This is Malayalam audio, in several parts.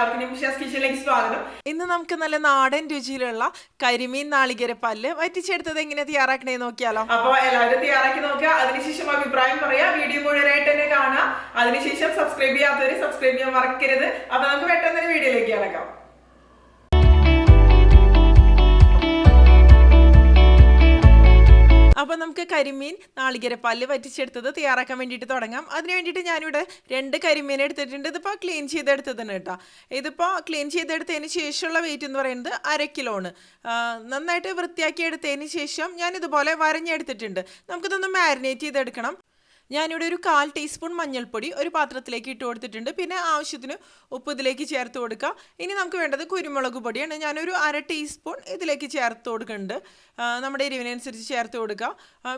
എല്ലാവർക്കും നിമിഷാസ് കിച്ചണിലേക്ക് സ്വാഗതം. ഇന്ന് നമുക്ക് നല്ല നാടൻ രുചിയിലുള്ള കരിമീൻ നാളികേരപ്പാലില് വറ്റിച്ചെടുത്തത് എങ്ങനെ തയ്യാറാക്കണേ നോക്കിയാലോ. അപ്പോൾ എല്ലാവരും തയ്യാറാക്കി നോക്കുക, അതിനുശേഷം അഭിപ്രായം പറയാ. വീഡിയോ മുഴുവനായിട്ട് തന്നെ കാണുക. അതിനുശേഷം സബ്സ്ക്രൈബ് ചെയ്യാത്തവര് സബ്സ്ക്രൈബ് ചെയ്യാൻ മറക്കരുത്. അപ്പൊ നമുക്ക് പെട്ടെന്ന് വീഡിയോയിലേക്ക് കിടക്കാം. അപ്പോൾ നമുക്ക് കരിമീൻ നാളികേരപ്പാലിൽ വറ്റിച്ചെടുത്തത് തയ്യാറാക്കാൻ വേണ്ടിയിട്ട് തുടങ്ങാം. അതിന് വേണ്ടിയിട്ട് ഞാനിവിടെ 2 കരിമീൻ എടുത്തിട്ടുണ്ട്. ഇതിപ്പോൾ ക്ലീൻ ചെയ്തെടുത്തതാണ് കേട്ടോ. ഇതിപ്പോൾ ക്ലീൻ ചെയ്തെടുത്തതിന് ശേഷമുള്ള വെയിറ്റ് എന്ന് പറയുന്നത് 1/2 കിലോ ആണ്. നന്നായിട്ട് വൃത്തിയാക്കി എടുത്തതിന് ശേഷം ഞാനിതുപോലെ വരഞ്ഞെടുത്തിട്ടുണ്ട്. നമുക്കിതൊന്ന് മാരിനേറ്റ് ചെയ്തെടുക്കണം. ഞാനിവിടെ ഒരു 1/4 ടീസ്പൂൺ മഞ്ഞൾപ്പൊടി ഒരു പാത്രത്തിലേക്ക് ഇട്ട് കൊടുത്തിട്ടുണ്ട്. പിന്നെ ആവശ്യത്തിന് ഉപ്പ് ഇതിലേക്ക് ചേർത്ത് കൊടുക്കുക. ഇനി നമുക്ക് വേണ്ടത് കുരുമുളക് പൊടിയാണ്. ഞാനൊരു 1/2 ടീസ്പൂൺ ഇതിലേക്ക് ചേർത്ത് കൊടുക്കുന്നുണ്ട്. നമ്മുടെ എരിവിനനുസരിച്ച് ചേർത്ത് കൊടുക്കുക.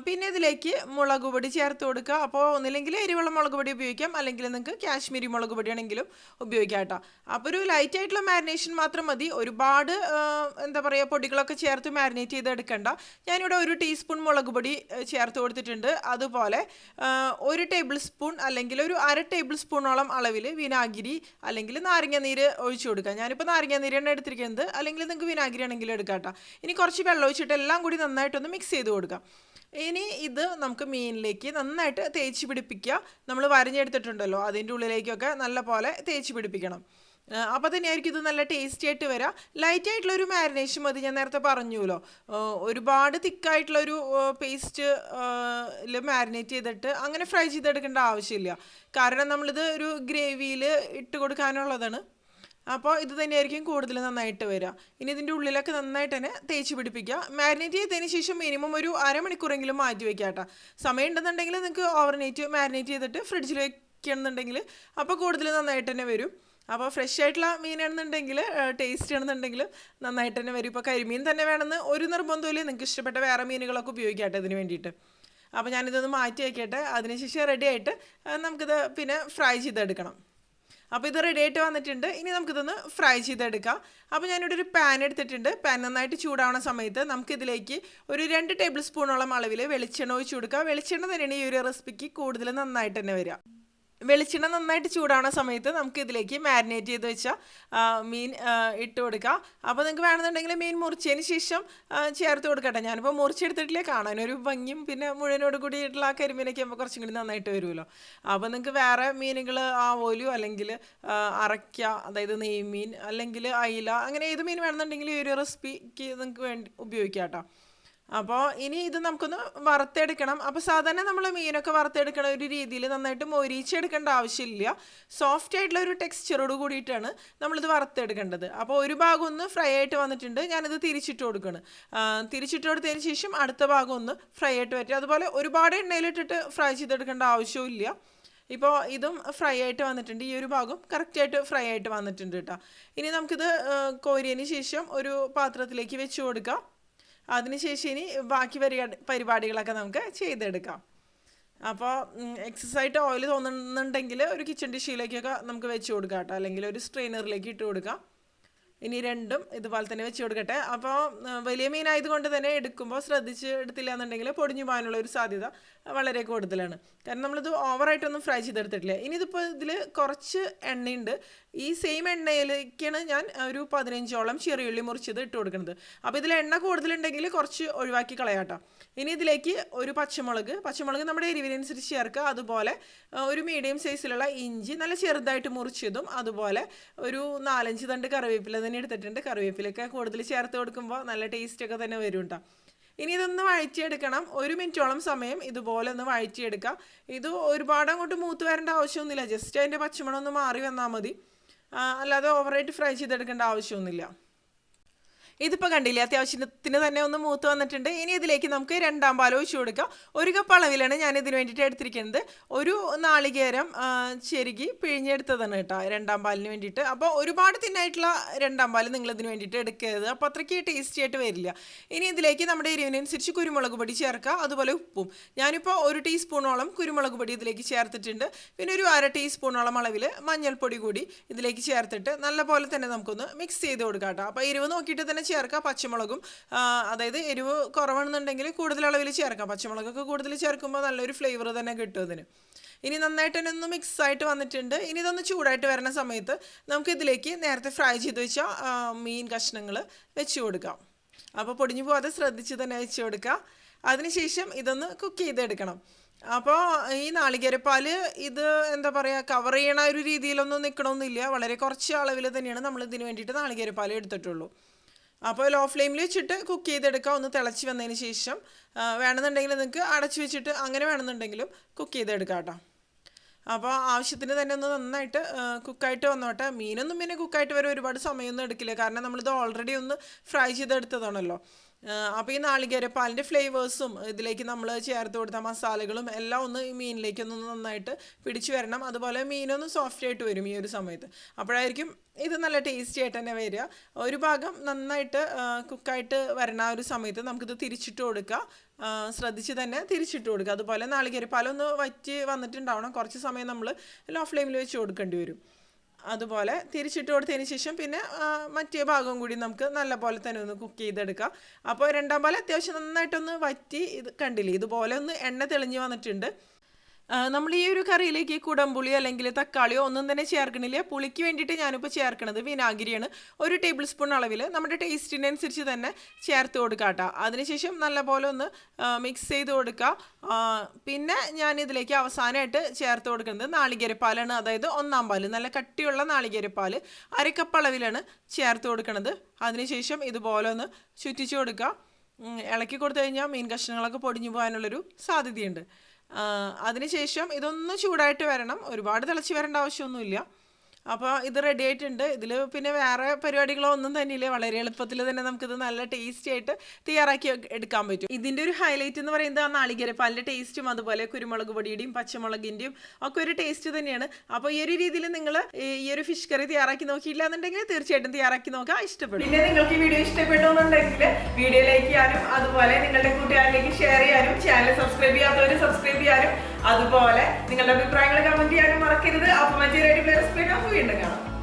പിന്നെ ഇതിലേക്ക് മുളക് പൊടി ചേർത്ത് കൊടുക്കുക. അപ്പോൾ ഒന്നില്ലെങ്കിൽ എരിവുള്ള മുളക് പൊടി ഉപയോഗിക്കാം, അല്ലെങ്കിൽ നിങ്ങൾക്ക് കാശ്മീരി മുളക് പൊടിയാണെങ്കിലും ഉപയോഗിക്കാം കേട്ടോ. അപ്പോൾ ഒരു ലൈറ്റ് ആയിട്ടുള്ള മാരിനേഷൻ മാത്രം മതി. ഒരുപാട് എന്താ പറയുക പൊടികളൊക്കെ ചേർത്ത് മാരിനേറ്റ് ചെയ്തെടുക്കണ്ട. ഞാനിവിടെ 1 ടീസ്പൂൺ മുളക് പൊടി ചേർത്ത് കൊടുത്തിട്ടുണ്ട്. അതുപോലെ 1 ടേബിൾ സ്പൂൺ അല്ലെങ്കിൽ ഒരു 1/2 ടേബിൾ സ്പൂണോളം അളവിൽ വിനാഗിരി അല്ലെങ്കിൽ നാരങ്ങ നീര് ഒഴിച്ചു കൊടുക്കുക. ഞാനിപ്പോൾ നാരങ്ങ നീരാണ് എടുത്തിരിക്കുന്നത്, അല്ലെങ്കിൽ നിങ്ങൾക്ക് വിനാഗിരി ആണെങ്കിലും എടുക്കാം കേട്ടോ. ഇനി കുറച്ച് വെള്ളം ഒഴിച്ചിട്ട് എല്ലാം കൂടി നന്നായിട്ടൊന്ന് മിക്സ് ചെയ്ത് കൊടുക്കാം. ഇനി ഇത് നമുക്ക് മീനിലേക്ക് നന്നായിട്ട് തേച്ച് പിടിപ്പിക്കുക. നമ്മൾ വരഞ്ഞെടുത്തിട്ടുണ്ടല്ലോ, അതിൻ്റെ ഉള്ളിലേക്കൊക്കെ നല്ല പോലെ തേച്ച് പിടിപ്പിക്കണം. അപ്പോൾ തന്നെയായിരിക്കും ഇത് നല്ല ടേസ്റ്റി ആയിട്ട് വരാം. ലൈറ്റ് ആയിട്ടുള്ളൊരു മാരിനേഷൻ മതി. ഞാൻ നേരത്തെ പറഞ്ഞുല്ലോ, ഒരുപാട് തിക്കായിട്ടുള്ളൊരു പേസ്റ്റ് മാരിനേറ്റ് ചെയ്തിട്ട് അങ്ങനെ ഫ്രൈ ചെയ്തെടുക്കേണ്ട ആവശ്യമില്ല. കാരണം നമ്മളിത് ഒരു ഗ്രേവിയിൽ ഇട്ട് കൊടുക്കാനുള്ളതാണ്. അപ്പോൾ ഇത് തന്നെയായിരിക്കും കൂടുതൽ നന്നായിട്ട് വരിക. ഇനി ഇതിൻ്റെ ഉള്ളിലൊക്കെ നന്നായിട്ട് തന്നെ തേച്ച് പിടിപ്പിക്കുക. മാരിനേറ്റ് ചെയ്തതിന് ശേഷം മിനിമം ഒരു 1/2 മണിക്കൂറെങ്കിലും മാറ്റി വയ്ക്കുക കേട്ടോ. സമയം ഉണ്ടെന്നുണ്ടെങ്കിൽ നിങ്ങൾക്ക് ഓവർനൈറ്റ് മാരിനേറ്റ് ചെയ്തിട്ട് ഫ്രിഡ്ജിൽ വയ്ക്കണമെന്നുണ്ടെങ്കിൽ അപ്പോൾ കൂടുതൽ നന്നായിട്ട് തന്നെ വരും. അപ്പോൾ ഫ്രഷ് ആയിട്ടുള്ള മീനാണെന്നുണ്ടെങ്കിൽ ടേസ്റ്റ് ആണെന്നുണ്ടെങ്കിൽ നന്നായിട്ട് തന്നെ വരും. ഇപ്പോൾ കരിമീൻ തന്നെ വേണമെന്ന് ഒരു നിർബന്ധമില്ല. നിങ്ങൾക്ക് ഇഷ്ടപ്പെട്ട വേറെ മീനുകളൊക്കെ ഉപയോഗിക്കാട്ടെ ഇതിന് വേണ്ടിയിട്ട്. അപ്പോൾ ഞാനിതൊന്ന് മാറ്റി വയ്ക്കട്ടെ. അതിനുശേഷം റെഡി ആയിട്ട് നമുക്കിത് പിന്നെ ഫ്രൈ ചെയ്തെടുക്കണം. അപ്പോൾ ഇത് റെഡി ആയിട്ട് വന്നിട്ടുണ്ട്. ഇനി നമുക്കിതൊന്ന് ഫ്രൈ ചെയ്തെടുക്കാം. അപ്പോൾ ഞാനിവിടെ ഒരു പാൻ എടുത്തിട്ടുണ്ട്. പാൻ നന്നായിട്ട് ചൂടാവുന്ന സമയത്ത് നമുക്കിതിലേക്ക് ഒരു 2 ടേബിൾ സ്പൂണോളം അളവിൽ വെളിച്ചെണ്ണ ഒഴിച്ച് കൊടുക്കുക. വെളിച്ചെണ്ണ തന്നെയാണ് ഈ ഒരു റെസിപ്പിക്ക് കൂടുതൽ നന്നായിട്ട് തന്നെ വരിക. വെളിച്ചെണ്ണ നന്നായിട്ട് ചൂടാവുന്ന സമയത്ത് നമുക്ക് ഇതിലേക്ക് മാരിനേറ്റ് ചെയ്ത് വെച്ച മീൻ ഇട്ട് കൊടുക്കാം. അപ്പോൾ നിങ്ങൾക്ക് വേണമെന്നുണ്ടെങ്കിൽ മീൻ മുറിച്ചതിന് ശേഷം ചേർത്ത് കൊടുക്കട്ടെ. ഞാനിപ്പോൾ മുറിച്ചെടുത്തിട്ടില്ലേ, കാണാനൊരു ഭംഗിയും പിന്നെ മുഴുവനോട് കൂടിയിട്ടുള്ള ആ കരിമീനൊക്കെ ആകുമ്പോൾ കുറച്ചും കൂടി നന്നായിട്ട് വരുമല്ലോ. അപ്പോൾ നിങ്ങൾക്ക് വേറെ മീനുകൾ ആവോലു അല്ലെങ്കിൽ അറയ്ക്ക, അതായത് നെയ്മീൻ അല്ലെങ്കിൽ അയില, അങ്ങനെ ഏത് മീൻ വേണമെന്നുണ്ടെങ്കിൽ ഈ ഒരു റെസിപ്പിക്ക് നിങ്ങൾക്ക് വേണ്ടി ഉപയോഗിക്കാം കേട്ടോ. അപ്പോൾ ഇനി ഇത് നമുക്കൊന്ന് വറുത്തെടുക്കണം. അപ്പോൾ സാധാരണ നമ്മൾ മീനൊക്കെ വറുത്തെടുക്കണ ഒരു രീതിയിൽ നന്നായിട്ട് മൊരിച്ചെടുക്കേണ്ട ആവശ്യമില്ല. സോഫ്റ്റ് ആയിട്ടുള്ള ഒരു ടെക്സ്ചറോട് കൂടിയിട്ടാണ് നമ്മളിത് വറുത്തെടുക്കേണ്ടത്. അപ്പോൾ ഒരു ഭാഗം ഒന്ന് ഫ്രൈ ആയിട്ട് വന്നിട്ടുണ്ട്. ഞാനിത് തിരിച്ചിട്ട് കൊടുക്കുകയാണ്. തിരിച്ചിട്ട് കൊടുത്തതിന് ശേഷം അടുത്ത ഭാഗം ഒന്ന് ഫ്രൈ ആയിട്ട് പറ്റും. അതുപോലെ ഒരുപാട് എണ്ണയിലിട്ടിട്ട് ഫ്രൈ ചെയ്തെടുക്കേണ്ട ആവശ്യമില്ല. ഇപ്പോൾ ഇതും ഫ്രൈ ആയിട്ട് വന്നിട്ടുണ്ട്. ഈ ഒരു ഭാഗം കറക്റ്റായിട്ട് ഫ്രൈ ആയിട്ട് വന്നിട്ടുണ്ട് കേട്ടോ. ഇനി നമുക്കിത് കോരിയതിന് ശേഷം ഒരു പാത്രത്തിലേക്ക് വെച്ച് കൊടുക്കാം. അതിനുശേഷം ഇനി ബാക്കി പരിപാടികളൊക്കെ നമുക്ക് ചെയ്തെടുക്കാം. അപ്പോൾ എക്സസൈസ് ഓയിൽ തോന്നുന്നുണ്ടെങ്കിൽ ഒരു കിച്ചൺ ഡിഷിലേക്കൊക്കെ നമുക്ക് വെച്ച് കൊടുക്കാം കേട്ടോ, അല്ലെങ്കിൽ ഒരു സ്ട്രെയിനറിലേക്ക് ഇട്ട് കൊടുക്കാം. ഇനി രണ്ടും ഇതുപോലെ തന്നെ വെച്ച് കൊടുക്കട്ടെ. അപ്പോൾ വലിയ മീനായതുകൊണ്ട് തന്നെ എടുക്കുമ്പോൾ ശ്രദ്ധിച്ച് എടുത്തില്ല എന്നുണ്ടെങ്കിൽ പൊടിഞ്ഞു പോകാനുള്ള ഒരു സാധ്യത വളരെ കൂടുതലാണ്. കാരണം നമ്മളിത് ഓവറായിട്ടൊന്നും ഫ്രൈ ചെയ്തെടുത്തിട്ടില്ല. ഇനി ഇതിപ്പോൾ ഇതിൽ കുറച്ച് എണ്ണയുണ്ട്. ഈ സെയിം എണ്ണയിലേക്കാണ് ഞാൻ ഒരു 15ഓളം ചെറിയുള്ളി മുറിച്ചത് ഇട്ട് കൊടുക്കുന്നത്. അപ്പോൾ ഇതിൽ എണ്ണ കൂടുതലുണ്ടെങ്കിൽ കുറച്ച് ഒഴിവാക്കി കളയാട്ടോ. ഇനി ഇതിലേക്ക് ഒരു പച്ചമുളക് നമ്മുടെ എരിവിനനുസരിച്ച് ചേർക്കുക. അതുപോലെ ഒരു മീഡിയം സൈസിലുള്ള ഇഞ്ചി നല്ല ചെറുതായിട്ട് മുറിച്ചതും, അതുപോലെ ഒരു 4-5 തണ്ട് കറിവേപ്പില തന്നെ എടുത്തിട്ടുണ്ട്. കറിവേപ്പിലൊക്കെ കൂടുതൽ ചേർത്ത് കൊടുക്കുമ്പോൾ നല്ല ടേസ്റ്റൊക്കെ തന്നെ വരും കേട്ടോ. ഇനി ഇതൊന്ന് വഴറ്റിയെടുക്കണം. 1 മിനിറ്റോളം സമയം ഇതുപോലെ ഒന്ന് വഴറ്റിയെടുക്കാം. ഇത് ഒരുപാട് അങ്ങോട്ട് മൂത്ത് വരേണ്ട ആവശ്യമൊന്നുമില്ല. ജസ്റ്റ് അതിൻ്റെ പച്ചമണം ഒന്ന് മാറി വന്നാൽ മതി. അല്ലാതെ ഓവറായിട്ട് ഫ്രൈ ചെയ്തെടുക്കേണ്ട ആവശ്യമൊന്നുമില്ല. ഇതിപ്പോൾ കണ്ടില്ലേ, അത്യാവശ്യത്തിന് തന്നെ ഒന്ന് മൂത്ത് വന്നിട്ടുണ്ട്. ഇനി ഇതിലേക്ക് നമുക്ക് 2ാം പാൽ ഒഴിച്ച് കൊടുക്കാം. 1 കപ്പ് അളവിലാണ് ഞാൻ ഇതിന് വേണ്ടിയിട്ട് എടുത്തിരിക്കുന്നത്. ഒരു നാളികേരം ചെരുകി പിഴിഞ്ഞെടുത്തതാണ് കേട്ടോ 2ാം പാലിന് വേണ്ടിയിട്ട്. അപ്പോൾ ഒരുപാട് തിന്നായിട്ടുള്ള 2ാം പാൽ നിങ്ങൾ ഇതിന് വേണ്ടിയിട്ട് എടുക്കരുത്. അപ്പോൾ അത്രയ്ക്ക് ടേസ്റ്റി ആയിട്ട് വരില്ല. ഇനി ഇതിലേക്ക് നമ്മുടെ എരിവിനനുസരിച്ച് കുരുമുളക് പൊടി ചേർക്കുക. അതുപോലെ ഉപ്പും. ഞാനിപ്പോൾ 1 ടീസ്പൂണോളം കുരുമുളക് പൊടി ഇതിലേക്ക് ചേർത്തിട്ടുണ്ട്. പിന്നെ ഒരു 1/2 ടീസ്പൂണോളം അളവിൽ മഞ്ഞൾപ്പൊടി കൂടി ഇതിലേക്ക് ചേർത്തിട്ട് നല്ല പോലെ തന്നെ നമുക്കൊന്ന് മിക്സ് ചെയ്ത് കൊടുക്കാം കേട്ടോ. അപ്പോൾ എരിവ് നോക്കിയിട്ട് തന്നെ ചേർക്കുക. പച്ചമുളകും, അതായത് എരിവ് കുറവാണെന്നുണ്ടെങ്കിൽ കൂടുതൽ അളവിൽ ചേർക്കാം. പച്ചമുളകൊക്കെ കൂടുതൽ ചേർക്കുമ്പോൾ നല്ലൊരു ഫ്ലേവർ തന്നെ കിട്ടും അതിന്. ഇനി നന്നായിട്ട് തന്നെ ഒന്ന് മിക്സ് ആയിട്ട് വന്നിട്ടുണ്ട്. ഇനി ഇതൊന്ന് ചൂടായിട്ട് വരുന്ന സമയത്ത് നമുക്ക് ഇതിലേക്ക് നേരത്തെ ഫ്രൈ ചെയ്ത് വെച്ച മീൻ കഷ്ണങ്ങൾ വെച്ച് കൊടുക്കാം. അപ്പോൾ പൊടിഞ്ഞു പോകാതെ ശ്രദ്ധിച്ച് തന്നെ വെച്ച് കൊടുക്കുക. അതിനുശേഷം ഇതൊന്ന് കുക്ക് ചെയ്തെടുക്കണം. അപ്പോൾ ഈ നാളികേരപ്പാൽ ഇത് എന്താ പറയുക, കവർ ചെയ്യണ ഒരു രീതിയിലൊന്നും നിൽക്കണമെന്നില്ല. വളരെ കുറച്ച് അളവിൽ തന്നെയാണ് നമ്മൾ ഇതിന് വേണ്ടിയിട്ട് നാളികേരപ്പാൽ എടുത്തിട്ടുള്ളൂ. അപ്പോൾ ലോ ഫ്ലെയിമിൽ വെച്ചിട്ട് കുക്ക് ചെയ്തെടുക്കുക. ഒന്ന് തിളച്ച് വന്നതിന് ശേഷം വേണമെന്നുണ്ടെങ്കിൽ നിങ്ങൾക്ക് അടച്ചു വെച്ചിട്ട് അങ്ങനെ വേണമെന്നുണ്ടെങ്കിലും കുക്ക് ചെയ്തെടുക്കാം കേട്ടോ. അപ്പോൾ ആവശ്യത്തിന് തന്നെ ഒന്ന് നന്നായിട്ട് കുക്കായിട്ട് വന്നോട്ടെ. മീനൊന്നും പിന്നെ കുക്കായിട്ട് വരെ ഒരുപാട് സമയമൊന്നും എടുക്കില്ല, കാരണം നമ്മളിത് ഓൾറെഡി ഒന്ന് ഫ്രൈ ചെയ്തെടുത്തതാണല്ലോ. അപ്പോൾ ഈ നാളികേരപ്പാലിൻ്റെ ഫ്ലേവേഴ്സും ഇതിലേക്ക് നമ്മൾ ചേർത്ത് കൊടുത്ത മസാലകളും എല്ലാം ഒന്ന് ഈ മീനിലേക്കൊന്ന് നന്നായിട്ട് പിടിച്ചു വരണം. അതുപോലെ മീനൊന്ന് സോഫ്റ്റ് ആയിട്ട് വരും ഈ ഒരു സമയത്ത്. അപ്പോഴായിരിക്കും ഇത് നല്ല ടേസ്റ്റി ആയിട്ട് തന്നെ വരിക. ഒരു ഭാഗം നന്നായിട്ട് കുക്കായിട്ട് വരണ ആ ഒരു സമയത്ത് നമുക്കിത് തിരിച്ചിട്ട് കൊടുക്കുക. ശ്രദ്ധിച്ച് തന്നെ തിരിച്ചിട്ട് കൊടുക്കുക. അതുപോലെ നാളികേരപ്പാലൊന്ന് വറ്റി വന്നിട്ടുണ്ടാവണം. കുറച്ച് സമയം നമ്മൾ ലോ ഫ്ലെയിമിൽ വെച്ച് കൊടുക്കേണ്ടി വരും. അതുപോലെ തിരിച്ചിട്ട് കൊടുത്തതിന് ശേഷം പിന്നെ മറ്റേ ഭാഗം കൂടി നമുക്ക് നല്ല പോലെ തന്നെ ഒന്ന് കുക്ക് ചെയ്തെടുക്കാം. അപ്പോൾ രണ്ടാം പാൽ അത്യാവശ്യം നന്നായിട്ടൊന്ന് വറ്റി ഇത് കണ്ടില്ലേ, ഇതുപോലെ ഒന്ന് എണ്ണ തെളിഞ്ഞ് വന്നിട്ടുണ്ട്. നമ്മൾ ഈ ഒരു കറിയിലേക്ക് കുടംപുളി അല്ലെങ്കിൽ തക്കാളിയോ ഒന്നും തന്നെ ചേർക്കണില്ല. പുളിക്ക് വേണ്ടിയിട്ട് ഞാനിപ്പോൾ ചേർക്കണത് വിനാഗിരിയാണ്. 1 ടേബിൾ സ്പൂൺ അളവിൽ നമ്മുടെ ടേസ്റ്റിനനുസരിച്ച് തന്നെ ചേർത്ത് കൊടുക്കുക കേട്ടോ. അതിനുശേഷം നല്ലപോലെ ഒന്ന് മിക്സ് ചെയ്ത് കൊടുക്കുക. പിന്നെ ഞാൻ ഇതിലേക്ക് അവസാനമായിട്ട് ചേർത്ത് കൊടുക്കുന്നത് നാളികേരപ്പാലാണ്. അതായത് 1-ാം പാൽ, നല്ല കട്ടിയുള്ള നാളികേരപ്പാൽ 1/2 കപ്പ് അളവിലാണ് ചേർത്ത് കൊടുക്കുന്നത്. അതിനുശേഷം ഇതുപോലെ ഒന്ന് ചുറ്റിച്ച് കൊടുക്കുക. ഇളക്കി കൊടുത്തു കഴിഞ്ഞാൽ മീൻ കഷ്ണങ്ങളൊക്കെ പൊടിഞ്ഞു പോകാനുള്ളൊരു സാധ്യതയുണ്ട്. അതിനുശേഷം ഇതൊന്ന് ചൂടായിട്ട് വരണം. ഒരുപാട് തിളച്ച് വരേണ്ട ആവശ്യമൊന്നുമില്ല. അപ്പോൾ ഇത് റെഡി ആയിട്ടുണ്ട്. ഇതിൽ പിന്നെ വേറെ പരിപാടികളോ ഒന്നും തന്നെയില്ല. വളരെ എളുപ്പത്തിൽ തന്നെ നമുക്കിത് നല്ല ടേസ്റ്റി ആയിട്ട് തയ്യാറാക്കി എടുക്കാൻ പറ്റും. ഇതിൻ്റെ ഒരു ഹൈലൈറ്റ് എന്ന് പറയുന്നത് ആ നാളികേരപ്പാലിൻ്റെ ടേസ്റ്റും അതുപോലെ കുരുമുളക് പൊടിയുടെയും പച്ചമുളകിൻ്റെയും ഒക്കെ ഒരു ടേസ്റ്റ് തന്നെയാണ്. അപ്പോൾ ഈ ഒരു രീതിയിൽ നിങ്ങൾ ഈ ഒരു ഫിഷ് കറി തയ്യാറാക്കി നോക്കിയില്ല എന്നുണ്ടെങ്കിൽ തീർച്ചയായിട്ടും തയ്യാറാക്കി നോക്കുക, ഇഷ്ടപ്പെടും. പിന്നെ നിങ്ങൾക്ക് ഈ വീഡിയോ ഇഷ്ടപ്പെട്ടു എന്നുണ്ടെങ്കിൽ വീഡിയോ ലൈക്ക് ചെയ്യാനും അതുപോലെ നിങ്ങളുടെ കൂട്ടുകാരിലേക്ക് ഷെയർ ചെയ്യാനും ചാനൽ സബ്സ്ക്രൈബ് ചെയ്യാത്തവർ സബ്സ്ക്രൈബ് ചെയ്യാനും അതുപോലെ നിങ്ങളുടെ അഭിപ്രായങ്ങൾ കമന്റ് ചെയ്യാനും മറക്കരുത്. അപ്പോൾ മറ്റൊരു വീണ്ടും കാണാം.